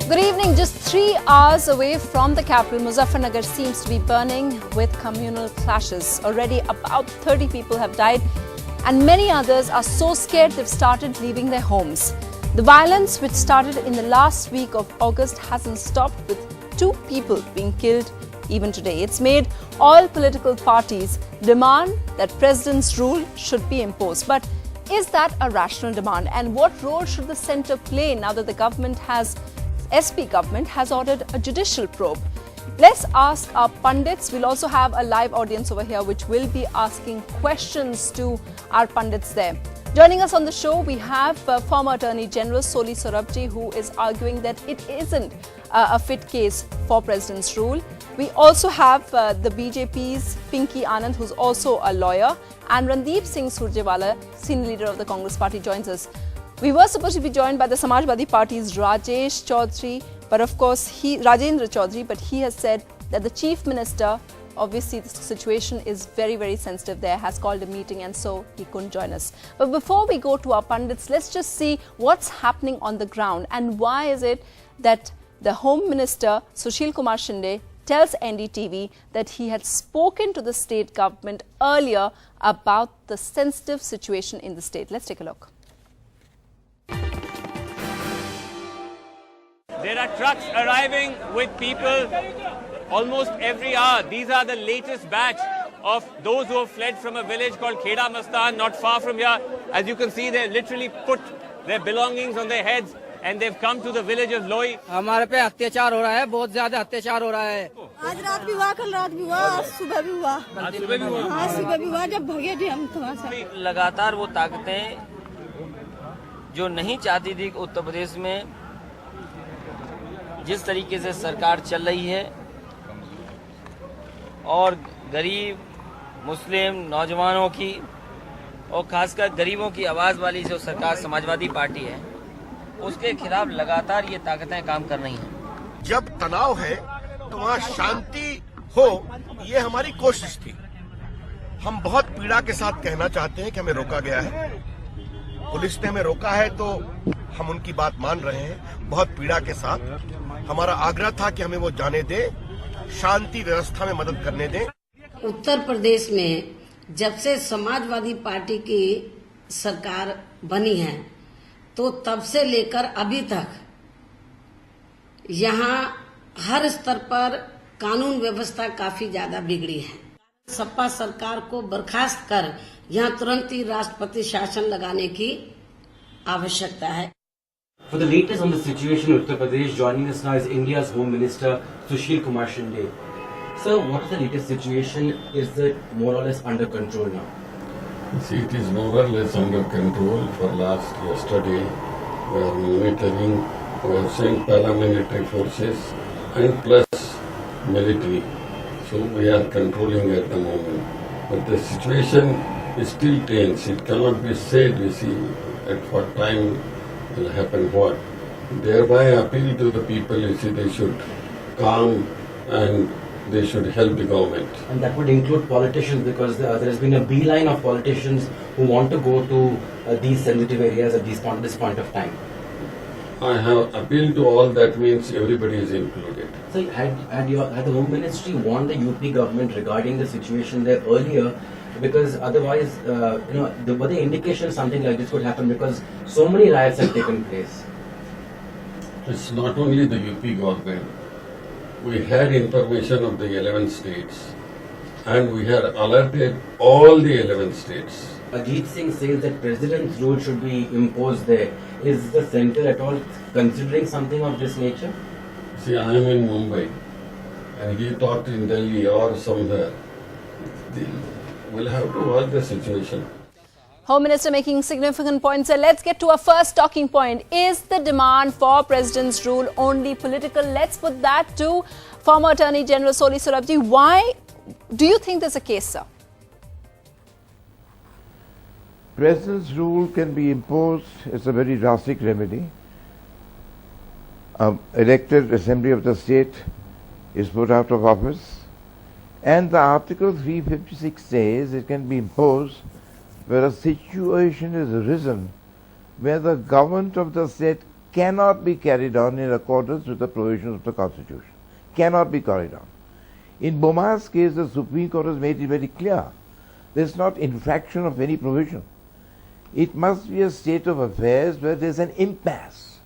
Good evening. Just 3 hours away from the capital, Muzaffarnagar seems to be burning with communal clashes. Already about 30 people have died and many others are so scared they've started leaving their homes. The violence, which started in the last week of August, hasn't stopped, with 2 people being killed even today. It's made all political parties demand that president's rule should be imposed. But is that a rational demand? And what role should the centre play now that the SP government has ordered a judicial probe? Let's ask our pundits. We'll also have a live audience over here which will be asking questions to our pundits there. Joining us on the show, we have former Attorney General Soli Sorabjee, who is arguing that it isn't a fit case for president's rule. We also have the BJP's Pinky Anand, who's also a lawyer, and Randeep Surejewala, senior leader of the Congress party, joins us. We were supposed to be joined by the Samajwadi Party's Rajendra Chaudhary, but he has said that the Chief Minister, obviously the situation is very, very sensitive there, has called a meeting and so he couldn't join us. But before we go to our pundits, let's just see what's happening on the ground and why is it that the Home Minister, Sushil Kumar Shinde, tells NDTV that he had spoken to the state government earlier about the sensitive situation in the state. Let's take a look. There are trucks arriving with people almost every hour. These are the latest batch of those who have fled from a village called Kheda Mastan, not far from here. As you can see, they literally put their belongings on their heads and they've come to the village of Loi. हमारे पे अत्याचार हो रहा है, बहुत ज्यादा अत्याचार हो रहा है। आज रात भी हुआ, कल रात भी हुआ, आज सुबह भी हुआ। आज सुबह भी हुआ जब भगे थे हम थोड़ा सा। लगातार वो ताकतें जो नहीं चाहती थी उत्तर प्रदेश में जिस तरीके से सरकार चल रही है और गरीब मुस्लिम नौजवानों की और खासकर गरीबों की आवाज़ वाली जो सरकार समाजवादी पार्टी है, उसके खिलाफ लगातार ये ताकतें काम कर रही हैं। जब तनाव है तो वहाँ शांति हो, ये हमारी कोशिश थी। हम बहुत पीड़ा के साथ कहना चाहते हैं कि हमें रोका गया है। पुलिस ने हमें रोका है तो हम उनकी बात मान रहे हैं, बहुत पीड़ा के साथ। हमारा आग्रह था कि हमें वो जाने दें, शांति व्यवस्था में मदद करने दें। उत्तर प्रदेश में जब से समाजवादी पार्टी की सरकार बनी है तो तब से लेकर अभी तक यहाँ हर स्तर पर कानून व्यवस्था काफी ज्यादा बिगड़ी है। सपा सरकार को बर्खास्त कर यहाँ तुरंत ही राष्ट्रपति शासन लगाने की आवश्यकता है। For the latest on the situation in Uttar Pradesh, joining us now is India's Home Minister Sushil Kumar Shinde. Sir, what is the latest situation? Is it more or less under control now? See, it is more or less under control. For yesterday, we are monitoring, we are sent paramilitary forces and plus military. So we are controlling at the moment. But the situation is still tense. It cannot be said, we see, at what time will happen what. Thereby appeal to the people, you see, they should calm and they should help the government. And that would include politicians, because there has been a beeline of politicians who want to go to these sensitive areas at this point of time. I have appealed to all, that means everybody is included. So had the Home Ministry warned the UP government regarding the situation there earlier? Because otherwise, were there indications something like this could happen, because so many riots have taken place? It's not only the UP government. We had information of the 11 states and we had alerted all the 11 states. Ajit Singh says that president's rule should be imposed there. Is the centre at all considering something of this nature? See, I am in Mumbai and he talked in Delhi or somewhere. We'll have to watch the situation. Home Minister making significant points. So let's get to our first talking point. Is the demand for president's rule only political? Let's put that to former Attorney General Soli Sorabjee. Why do you think there's a case, sir? President's rule can be imposed as a very drastic remedy. Elected assembly of the state is put out of office, and the Article 356 says it can be imposed where a situation has arisen where the government of the state cannot be carried on in accordance with the provisions of the Constitution. Cannot be carried on. In Boma's case, the Supreme Court has made it very clear. There is not infraction of any provision. It must be a state of affairs where there is an impasse,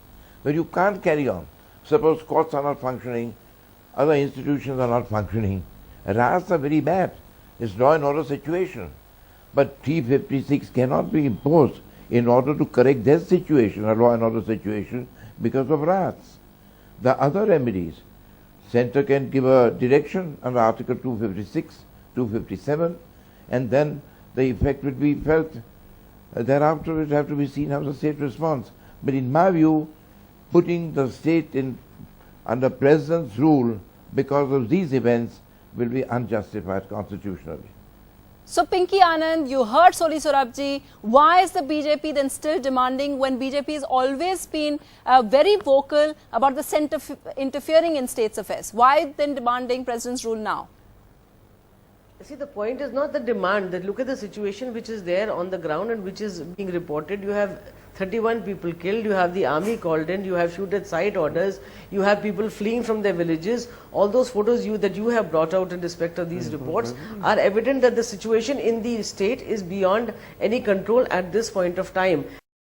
where you can't carry on. Suppose courts are not functioning, other institutions are not functioning. Riots are very bad. It's law and order situation. But 356 cannot be imposed in order to correct their situation, a law and order situation, because of riots. The other remedies, Centre can give a direction under Article 256, 257, and then the effect would be felt. Thereafter it will have to be seen how the state responds. But in my view, putting the state in under President's rule because of these events will be unjustified constitutionally. So Pinky Anand, you heard Soli Sorabjee. Why is the BJP then still demanding, when BJP has always been very vocal about the centre interfering in states affairs? Why then demanding President's rule now? See, the point is not the demand. That look at the situation which is there on the ground and which is being reported. You have 31 people killed, you have the army called in, you have shoot at sight orders, you have people fleeing from their villages. All those photos that you have brought out in respect of these reports are evident that the situation in the state is beyond any control at this point of time.